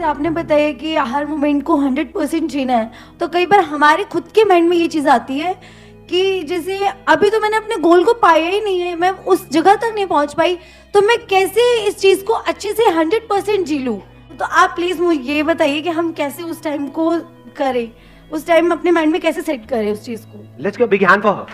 जैसे आपने बताया कि हर मोमेंट को 100% जीना है, तो कई बार हमारे खुद के माइंड में ये चीज़ आती है कि जैसे अभी तो मैंने अपने गोल को पाया ही नहीं है, मैं उस जगह तक नहीं पहुंच पाई, तो मैं कैसे इस चीज़ को अच्छे से 100% जी लूँ। तो आप प्लीज़ मुझे ये बताइए कि हम कैसे उस टाइम को करें, उस टाइम अपने माइंड में कैसे सेट करें उस चीज़ को। Let's give big hand for her.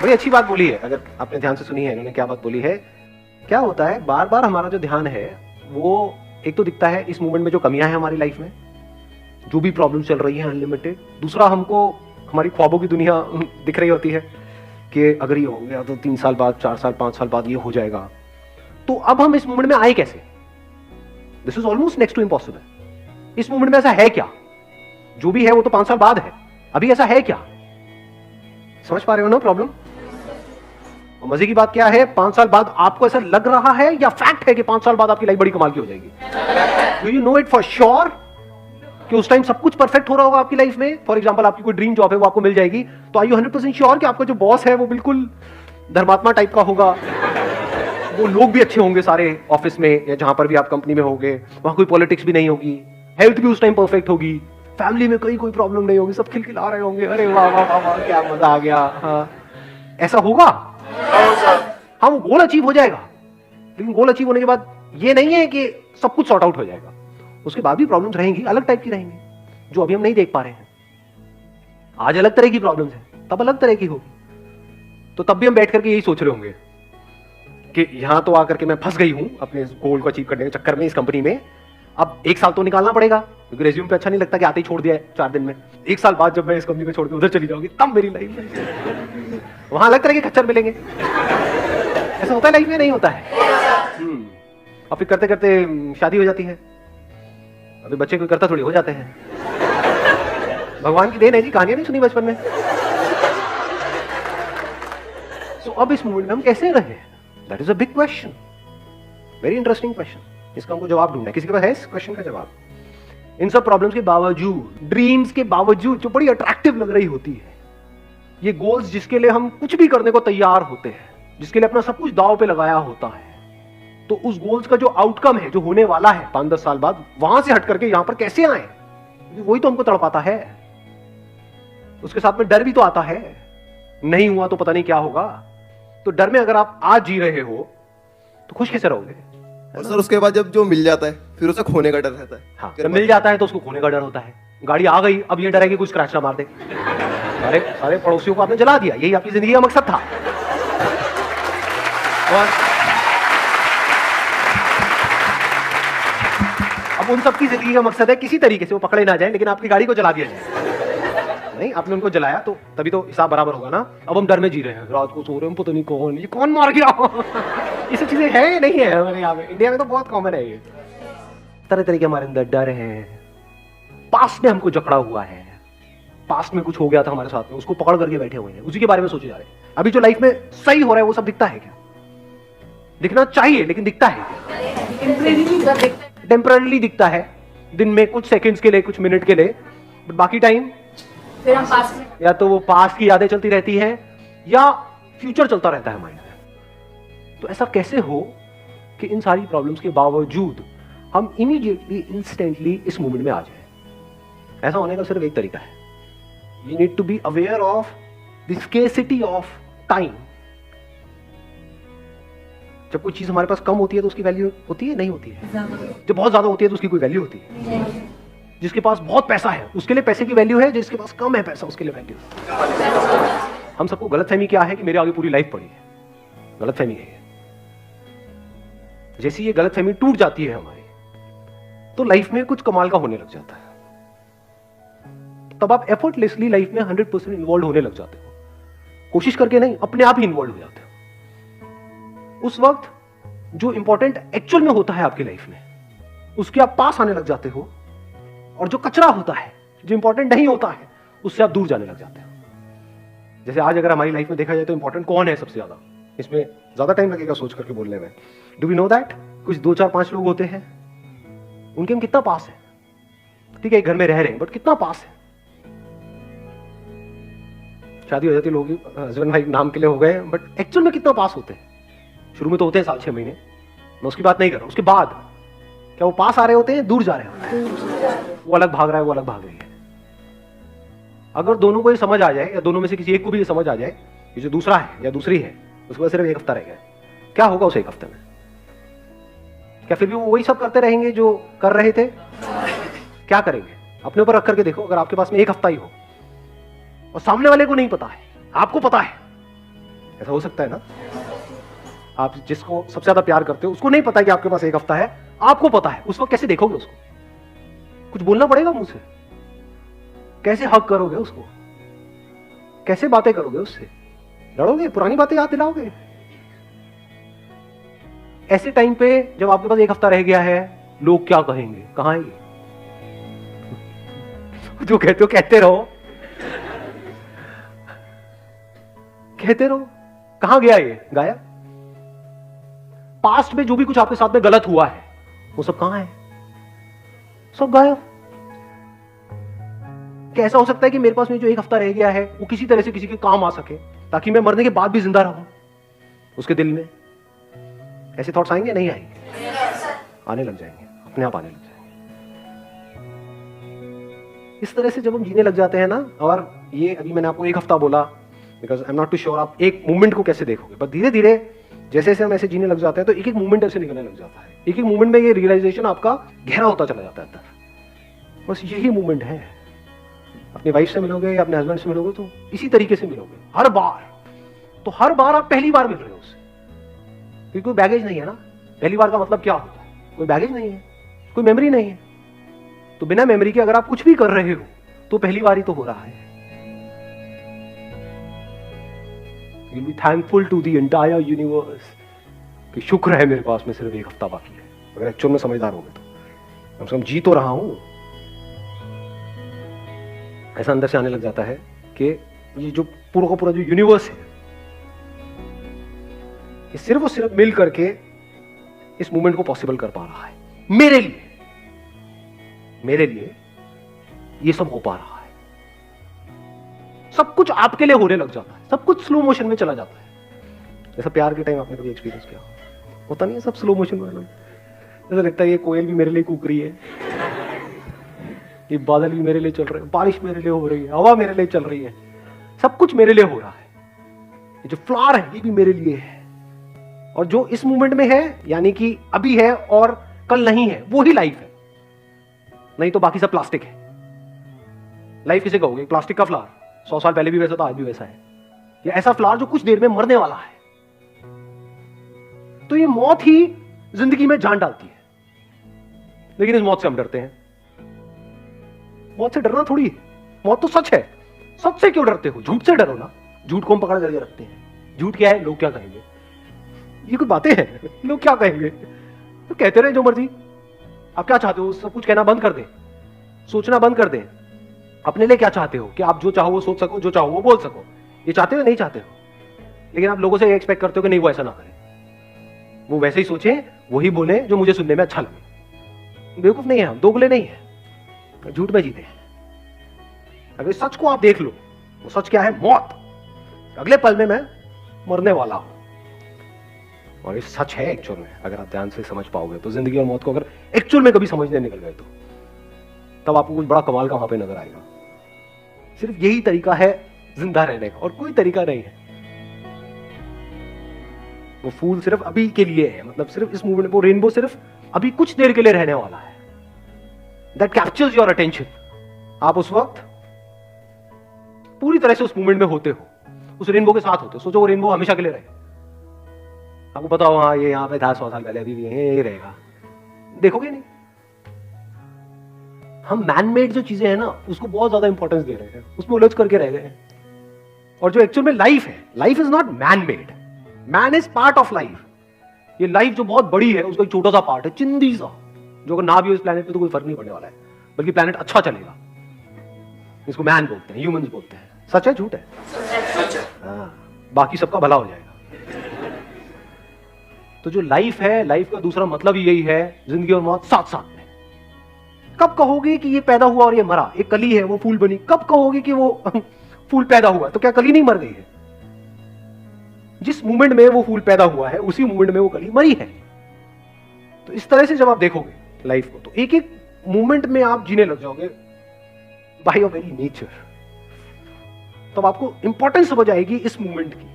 बड़ी अच्छी बात बोली है, अगर आपने ध्यान से सुनी है इन्होंने क्या बात बोली है। क्या होता है, बार बार हमारा जो ध्यान है वो एक तो दिखता है इस मूवमेंट में जो कमियां हैं हमारी लाइफ में, जो भी प्रॉब्लम चल रही है अनलिमिटेड। दूसरा, हमको हमारी ख्वाबों की दुनिया दिख रही होती है कि अगर ये हो गया तो 3 साल बाद, 4 साल, 5 साल बाद ये हो जाएगा। तो अब हम इस मूवमेंट में आए कैसे? This is almost next to impossible. इस मूवमेंट में ऐसा है क्या? जो भी है वो तो 5 साल बाद है, अभी ऐसा है क्या? समझ पा रहे हो ना प्रॉब्लम? और मजे की बात क्या है, 5 साल बाद आपको ऐसा लग रहा है या फैक्ट है कि 5 साल बाद आपकी लाइफ बड़ी कमाल की हो जाएगी? Do you know it for sure कि उस टाइम सब कुछ परफेक्ट हो रहा होगा आपकी लाइफ में? फॉर एग्जांपल, आपकी कोई ड्रीम जॉब है वो आपको मिल जाएगी, तो आर यू 100% श्योर कि आपका जो बॉस है वो बिल्कुल धर्मात्मा टाइप का होगा, वो लोग भी अच्छे होंगे सारे ऑफिस में या जहां पर भी आप कंपनी में होंगे, वहां कोई पॉलिटिक्स भी नहीं होगी, हेल्थ भी उस टाइम परफेक्ट होगी, फैमिली में कोई प्रॉब्लम नहीं होगी, सब खिलखिला रहे होंगे, अरे वाह वाह वाह वाह क्या मजा आ गया। हाँ, ऐसा होगा? हाँ, वो गोल अचीव हो जाएगा, लेकिन गोल अचीव होने के बाद ये नहीं है कि सब कुछ सॉर्ट आउट हो जाएगा। उसके बाद भी प्रॉब्लम्स रहेंगी, अलग टाइप की रहेंगी, जो अभी हम नहीं देख पा रहे हैं। आज अलग तरह की प्रॉब्लम्स है, तब अलग तरह की होगी। तो तब भी हम बैठ करके यही सोच रहे होंगे कि यहां तो आकर के मैं फंस गई हूं अपने गोल को अचीव करने के चक्कर में इस कंपनी में, अब 1 साल तो निकालना पड़ेगा, क्योंकि रेज्यूम पे अच्छा नहीं लगता कि आते ही छोड़ दिया है 4 दिन में। 1 साल बाद जब मैं इस कंपनी को छोड़ के उधर चली जाऊंगी, तब मेरी लाइफ वहां अलग तरह के खच्चर मिलेंगे। ऐसा होता है लाइफ में, नहीं होता है? और फिर करते करते शादी हो जाती है, अभी बच्चे कोई करता थोड़ी हो जाते हैं। भगवान की देन है जी, कहानियां नहीं सुनी बचपन में। सो अब इस मूवमेंट में हम कैसे रहे? That is a big question, very interesting question. इसका हमको जवाब ढूंढना है। किसी के पास है इस क्वेश्चन का जवाब? इन सब प्रॉब्लम्स के बावजूद, ड्रीम्स के बावजूद, जो बड़ी अट्रैक्टिव लग रही होती है, ये गोल्स जिसके लिए हम कुछ भी करने को तैयार होते हैं, जिसके लिए अपना सब कुछ दांव पे लगाया होता है, तो उस गोल्स का जो आउटकम है, जो होने वाला है 5-10 साल बाद, वहां से हट करके यहां पर कैसे आए? वही तो हमको तड़पाता है। उसके साथ में डर भी तो आता है, नहीं हुआ तो पता नहीं क्या होगा। तो डर में अगर आप आज जी रहे हो तो खुश कैसे रहोगे? और सर उसके बाद जब जो मिल जाता है फिर उसे खोने का डर रहता है। हाँ, जब मिल जाता है तो उसको खोने का डर होता है। गाड़ी आ गई, अब ये डर है कि कुछ स्क्रैच ना मार दे। सारे पड़ोसियों को आपने जला दिया, यही आपकी जिंदगी का मकसद था। और अब उन सबकी जिंदगी का मकसद है किसी तरीके से वो पकड़े ना जाए, लेकिन आपकी गाड़ी को जला दिया जाए। नहीं, आपने उनको जलाया तो तभी तो हिसाब बराबर होगा ना। अब हम डर में जी रहे हैं, रात को सो रहे हैं, पता नहीं कौन, ये कौन मार गया। ये सब चीजें है या नहीं है हमारे यहाँ पे? इंडिया में तो बहुत कॉमन है ये। तरह तरह के हमारे अंदर डर है, पास्ट में हमको जकड़ा हुआ है, पास्ट में कुछ हो गया था हमारे साथ में, उसको पकड़ करके बैठे हुए हैं, उसी के बारे में सोचे जा रहे हैं। अभी जो लाइफ में सही हो रहा है वो सब दिखता है क्या? दिखना चाहिए, लेकिन दिखता है क्या? टेम्पररीली दिखता है, दिन में कुछ सेकंड्स के लिए, कुछ मिनट के लिए, बट बाकी टाइम फिर हम पास में या तो वो पास्ट की यादें चलती रहती हैं या फ्यूचर चलता रहता है माइंड में। तो ऐसा कैसे हो कि इन सारी प्रॉब्लम्स के बावजूद हम इमीडिएटली, इंस्टेंटली इस मोमेंट में आ जाए? ऐसा होने का सिर्फ एक तरीका है, you need to be aware of the scarcity of time. जब कोई चीज हमारे पास कम होती है तो उसकी वैल्यू होती है, नहीं होती है? जब बहुत ज्यादा होती है तो उसकी कोई वैल्यू होती है? जिसके पास बहुत पैसा है उसके लिए पैसे की वैल्यू है, जिसके पास कम है पैसा उसके लिए वैल्यू। हम सबको गलतफहमी क्या है कि मेरे आगे पूरी लाइफ पड़ी है, गलतफहमी है। जैसी ये गलतफहमी टूट जाती है हमारी, तो लाइफ में कुछ कमाल का होने लग जाता है। तब आप एफर्टलेसली लाइफ में 100% इन्वॉल्व होने लग जाते हो, कोशिश करके नहीं, अपने आप ही इन्वॉल्व हो जाते हो। उस वक्त जो इंपॉर्टेंट एक्चुअल में होता है आपकी लाइफ में, उसके आप पास आने लग जाते हो, और जो कचरा होता है, जो इंपॉर्टेंट नहीं होता है, उससे आप दूर जाने लग जाते हो। जैसे आज अगर हमारी लाइफ में देखा जाए तो इंपॉर्टेंट कौन है सबसे ज्यादा? इसमें ज्यादा टाइम लगेगा सोच करके बोलने में। Do we know that? कुछ 2, 4, 5 लोग होते हैं, उनके हम कितना पास है? ठीक है, एक घर में रह रहे हैं, बट कितना पास है? शादी हो जाती है, लोग हस्बैंड वाइफ नाम के लिए हो गए, बट एक्चुअल में कितना पास होते हैं? शुरू में तो होते हैं 7-6 महीने, मैं उसकी बात नहीं कर रहा, उसके बाद क्या वो पास आ रहे होते हैं, दूर जा रहे होते हैं? वो अलग भाग रहा है, वो अलग भाग रही है। अगर दोनों को ये समझ आ जाए, या दोनों में से किसी एक को भी ये समझ आ जाए कि जो दूसरा है या दूसरी है उसके बाद सिर्फ एक हफ्ता रह गया, क्या होगा उस एक हफ्ते में? क्या फिर भी वो वही सब करते रहेंगे जो कर रहे थे? क्या करेंगे? अपने ऊपर रख करके देखो, अगर आपके पास में एक हफ्ता ही हो और सामने वाले को नहीं पता है, आपको पता है, ऐसा हो सकता है ना? आप जिसको सबसे ज्यादा प्यार करते हो उसको नहीं पता कि आपके पास एक हफ्ता है, आपको पता है, उस वक्त कैसे देखोगे उसको? कुछ बोलना पड़ेगा मुंह से? कैसे हक करोगे उसको? कैसे बातें करोगे उससे? लड़ोगे? पुरानी बातें याद दिलाओगे? ऐसे टाइम पे जब आपके पास एक हफ्ता रह गया है, लोग क्या कहेंगे? कहां है ये? जो कहते हो कहते रहो, कहते रहो। कहां गया ये? गायब। पास्ट में जो भी कुछ आपके साथ में गलत हुआ है वो सब कहां है? सब गायब। कैसा हो सकता है कि मेरे पास में जो एक हफ्ता रह गया है वो किसी तरह से किसी के काम आ सके, ताकि मैं मरने के बाद भी जिंदा रहूं? उसके दिल में ऐसे थॉट्स आएंगे? नहीं आएंगे? आने लग जाएंगे, अपने आप आने लग जाएंगे। इस तरह से जब हम जीने लग जाते हैं ना, और ये अभी मैंने आपको एक हफ्ता बोला because I am not too sure आप एक मूवमेंट को कैसे देखोगे, बट धीरे धीरे जैसे जैसे हम ऐसे जीने लग जाते हैं तो एक एक मूवमेंट ऐसे निकलने लग जाता है। एक एक मूवमेंट में ये रियलाइजेशन आपका गहरा होता चला जाता है अंदर। बस यही मूवमेंट है। अपनी वाइफ से मिलोगे या अपने हस्बैंड से मिलोगे तो इसी तरीके से मिलोगे हर बार। तो हर बार आप पहली बार मिल रहे हो उससे, क्योंकि कोई बैगेज नहीं है ना। पहली बार का मतलब क्या होता है? कोई बैगेज नहीं है, कोई मेमोरी नहीं है। तो बिना मेमोरी के अगर आप कुछ भी कर रहे हो तो पहली बार ही तो हो रहा है। You'll be thankful to the entire universe कि शुक्र है मेरे पास में सिर्फ एक हफ्ता बाकी है। अगर एक्चुअल में समझदार हो गए तो कम से कम जी तो रहा हूं। ऐसा अंदर से आने लग जाता है कि ये जो पूरा का पूरा जो यूनिवर्स है ये सिर्फ और सिर्फ मिल करके इस मूवमेंट को पॉसिबल कर पा रहा है। मेरे लिए ये सब हो पा रहा है। सब कुछ आपके लिए होने लग जाता है, सब कुछ स्लो मोशन में चला जाता है। जैसा प्यार के टाइम आपने कभी एक्सपीरियंस किया होता नहीं है? सब स्लो मोशन में ऐसा लगता है ये कोयल भी मेरे लिए कूक रही है, ये बादल भी मेरे लिए चल रहे हैं, बारिश मेरे लिए हो रही है, हवा मेरे लिए चल रही है, सब कुछ मेरे लिए हो रहा है। ये जो फ्लावर है ये भी मेरे लिए है। और जो इस मूवमेंट में है यानी कि अभी है और कल नहीं है, वो ही लाइफ है। नहीं तो बाकी सब प्लास्टिक है। लाइफ किसे कहोगे? प्लास्टिक का फ्लावर 100 साल पहले भी वैसा था, आज भी वैसा है। या ऐसा फ्लावर जो कुछ देर में मरने वाला है। तो ये मौत ही जिंदगी में जान डालती है, लेकिन इस मौत से हम डरते हैं। मौत से डरना थोड़ी है, मौत तो सच है। सच से क्यों डरते हो? झूठ से डरो ना। झूठ को हम पकड़ करके रखते हैं। झूठ क्या है? लोग क्या कहेंगे, ये कोई बातें हैं? लोग क्या कहेंगे? तो कहते रहे जो मर्जी। आप क्या चाहते हो? सब कुछ कहना बंद कर दें, सोचना बंद कर दें। अपने लिए क्या चाहते हो? कि आप जो चाहो वो सोच सको, जो चाहो वो बोल सको। ये चाहते हो? नहीं चाहते हो? लेकिन आप लोगों से एक्सपेक्ट करते हो कि नहीं वो ऐसा ना करें, वो वैसे ही सोचे, वही बोले जो मुझे सुनने में अच्छा लगे। बेवकूफ नहीं है हम, दोगले नहीं है, झूठ में जीते हैं। अगर सच को आप देख लो, वो सच क्या है? मौत। अगले पल में मैं मरने वाला हूं। और ये सच है एक्चुअल में। अगर आप ध्यान से समझ पाओगे तो जिंदगी और मौत को अगर एक्चुअल में कभी समझने निकल गए तो तब आपको कुछ बड़ा कमाल का वहां पे नजर आएगा। सिर्फ यही तरीका है जिंदा रहने का, और कोई तरीका नहीं है। वो फूल सिर्फ अभी के लिए है, मतलब सिर्फ इस मूवमेंट, वो रेनबो सिर्फ अभी कुछ देर के लिए रहने वाला है। That captures your attention. आप उस वक्त पूरी तरह से उस मूवमेंट में होते हो, उस रेनबो के साथ होते हो। सोचो वो रेनबो हमेशा के लिए रहे। आपको पता हो हाँ ये यहाँ पे था 100 साल पहले, अभी भी यही रहेगा, देखोगे नहीं। हम मैनमेड जो चीजें हैं ना उसको बहुत ज्यादा इंपॉर्टेंस दे रहे हैं, उसमें उलझ करके रह गए हैं। और जो एक्चुअल में लाइफ है, life is not man made, man is part of life. ये लाइफ जो बहुत बड़ी है उसका एक छोटा सा पार्ट है, चिंदी सा, जो अगर ना भी हो इस प्लेनेट पे तो कोई फर्क नहीं पड़ने वाला है, बल्कि प्लेनेट अच्छा चलेगा। इसको मैन बोलते हैं, ह्यूमंस बोलते हैं। सच है झूठ है? हाँ, बाकी सबका भला हो जाएगा। तो जो लाइफ है, लाइफ का दूसरा मतलब ही यही है, जिंदगी और मौत साथ साथ में। कब कहोगे कि ये पैदा हुआ और ये मरा? एक कली है वो फूल बनी, कब कहोगे कि वो फूल पैदा हुआ? तो क्या कली नहीं मर गई है? जिस मूवमेंट में वो फूल पैदा हुआ है उसी मूवमेंट में वो कली मरी है। तो इस तरह से जब आप देखोगे लाइफ को, तो एक एक मोमेंट में आप जीने लग जाओगे बाय योर वेरी नेचर। तब आपको इंपॉर्टेंस समझ आएगी इस मूवमेंट की,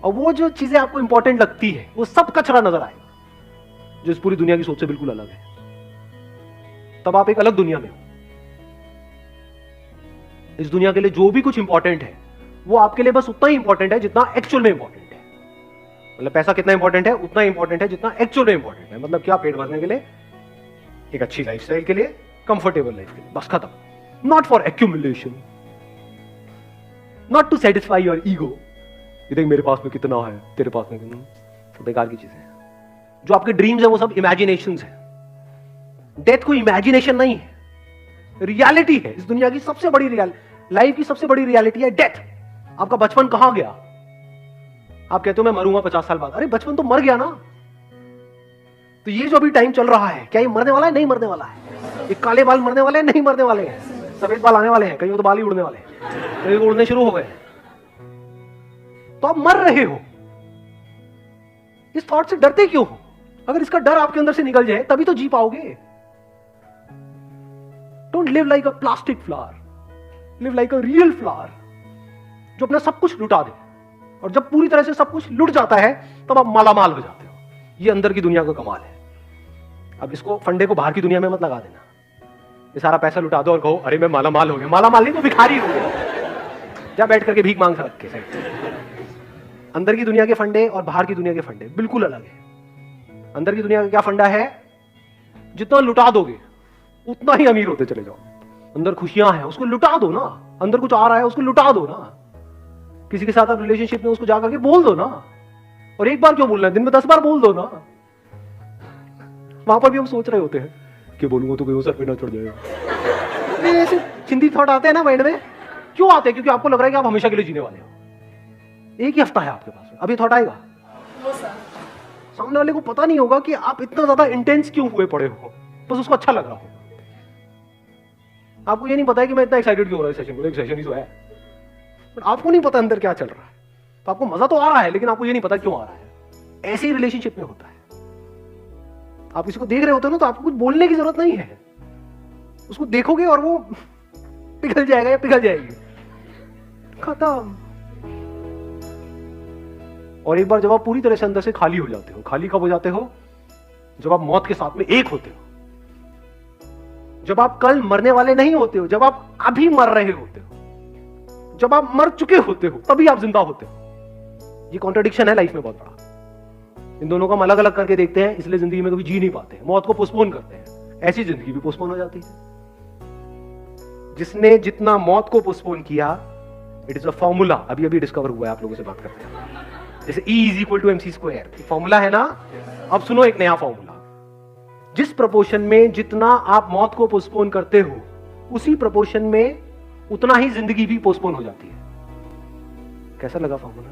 और वो जो चीजें आपको इंपॉर्टेंट लगती है वो सब कचरा नजर आएगा जो इस पूरी दुनिया की सोच से बिल्कुल अलग है। तब आप एक अलग दुनिया में हो। इस दुनिया के लिए जो भी कुछ इंपॉर्टेंट है वो आपके लिए बस उतना ही इंपॉर्टेंट है जितना एक्चुअल में इंपॉर्टेंट है। मतलब पैसा कितना इंपॉर्टेंट है, उतना इंपॉर्टेंट है जितना एक्चुअल में इंपॉर्टेंट है। मतलब क्या, पेट भरने के लिए, एक अच्छी लाइफस्टाइल के लिए, कंफर्टेबल लाइफ के लिए, बस खत्म। Not for accumulation, not to satisfy your ego. ये देख मेरे पास में कितना है, तेरे पास में कितना, तो बेकार की चीजें हैं। जो आपके ड्रीम्स है वो सब इमेजिनेशंस है। डेथ कोई इमेजिनेशन नहीं है, रियलिटी है। इस दुनिया की सबसे बड़ी लाइफ की सबसे बड़ी रियलिटी है डेथ। आपका बचपन कहां गया? आप कहते हो मैं मरूंगा 50 साल बाद, अरे बचपन तो मर गया ना। तो ये जो अभी टाइम चल रहा है, क्या ये मरने वाला है? नहीं मरने वाला है। ये काले बाल मरने वाले हैं? नहीं मरने वाले हैं। सफेद बाल आने वाले हैं, कहीं तो बाल ही उड़ने वाले हैं, कहीं उड़ने शुरू हो गए। तो आप मर रहे हो। इस थॉट से डरते क्यों हो? अगर इसका डर आपके अंदर से निकल जाए तभी तो जी पाओगे। Don't live like a plastic flower, live like a real flower जो अपना सब कुछ लुटा दे। और जब पूरी तरह से सब कुछ लुट जाता है तब आप मालामाल हो जाते हो। ये अंदर की दुनिया का कमाल है। अब इसको फंडे को बाहर की दुनिया में मत लगा देना। ये सारा पैसा लुटा दो और कहो अरे मैं मालामाल हो गया। मालामाल नहीं तो भिखारी हो गया। जा बैठ करके भीख मांग सकते हैं। अंदर की दुनिया के फंडे और बाहर की दुनिया के फंडे बिल्कुल अलग है। अंदर की दुनिया का क्या फंडा है? जितना लुटा दोगे उतना ही अमीर होते चले जाओ। अंदर खुशियां हैं, उसको लुटा दो ना। अंदर कुछ आ रहा है, उसको लुटा दो ना। किसी के साथ आप रिलेशनशिप में, उसको जाकर के बोल दो ना। और एक बार क्यों बोलना है, दिन में 10 बार बोल दो ना। वहां पर भी हम सोच रहे होते हैं कि बोलूंगा तो कहीं सर पे ना चढ़ जाएगा। ऐसे चिंतित थॉट आते हैं ना माइंड में। क्यों आते हैं? क्योंकि आपको लग रहा है कि आप हमेशा के लिए जीने वाले हो। एक ही हफ्ता है आपके पास, अभी थॉट आएगा। सामने वाले को पता नहीं होगा कि आप इतना ज्यादा इंटेंस क्यों हुए पड़े हो, बस उसको अच्छा लग रहा हो। आपको ये नहीं पता है कि मैं इतना एक्साइटेड क्यों हो रहा है सेशन को। एक सेशन ही तो है, पर आपको नहीं पता अंदर क्या चल रहा है। तो आपको मजा तो आ रहा है, लेकिन आपको ये नहीं पता क्यों आ रहा है। ऐसे ही रिलेशनशिप में होता है। आप किसी को देख रहे होते हो ना, तो आपको कुछ बोलने की जरूरत नहीं है। उसको देखोगे और वो पिघल जाएगा या पिघल जाएगी, खत्म। और एक बार जब आप पूरी तरह से अंदर से खाली हो जाते हो, खाली कब हो जाते हो? जब आप मौत के साथ में एक होते हो। जब आप कल मरने वाले नहीं होते हो, जब आप अभी मर रहे होते हो, जब आप मर चुके होते हो, तभी आप जिंदा होते हो। ये कॉन्ट्रडिक्शन है लाइफ में बहुत बड़ा। इन दोनों को हम अलग अलग करके देखते हैं, इसलिए जिंदगी में कभी जी नहीं पाते हैं। मौत को पोस्टपोन करते हैं, ऐसी जिंदगी भी पोस्टपोन हो जाती है। जिसने जितना मौत को पोस्टपोन किया, इट इज अ फॉर्मूला। अभी अभी डिस्कवर हुआ है, आप लोगों से बात करते हैं। जैसे E = MC², फॉर्मूला है ना। अब सुनो एक नया फॉर्मूला। जिस प्रोपोर्शन में जितना आप मौत को पोस्टपोन करते हो, उसी प्रोपोर्शन में उतना ही जिंदगी भी पोस्टपोन हो जाती है। कैसा लगा फॉर्मूला?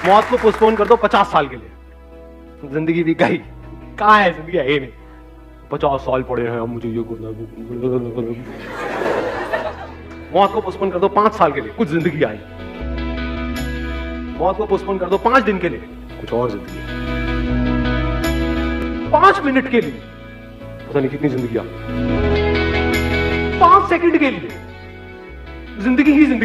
मौत को पोस्टपोन कर दो 50 साल के लिए, जिंदगी भी गई। कहां है जिंदगी? है ही नहीं। 50 साल पड़े हैं, अब मुझे ये करना। मौत को पोस्टपोन कर दो 5 साल के लिए, कुछ जिंदगी आई। मौत को पोस्टपोन कर दो 5 दिन के लिए, कुछ और जिंदगी। 5 मिनट के लिए, पता नहीं कितनी जिंदगी आई। 5 सेकंड के लिए, जिंदगी ही जिंदगी।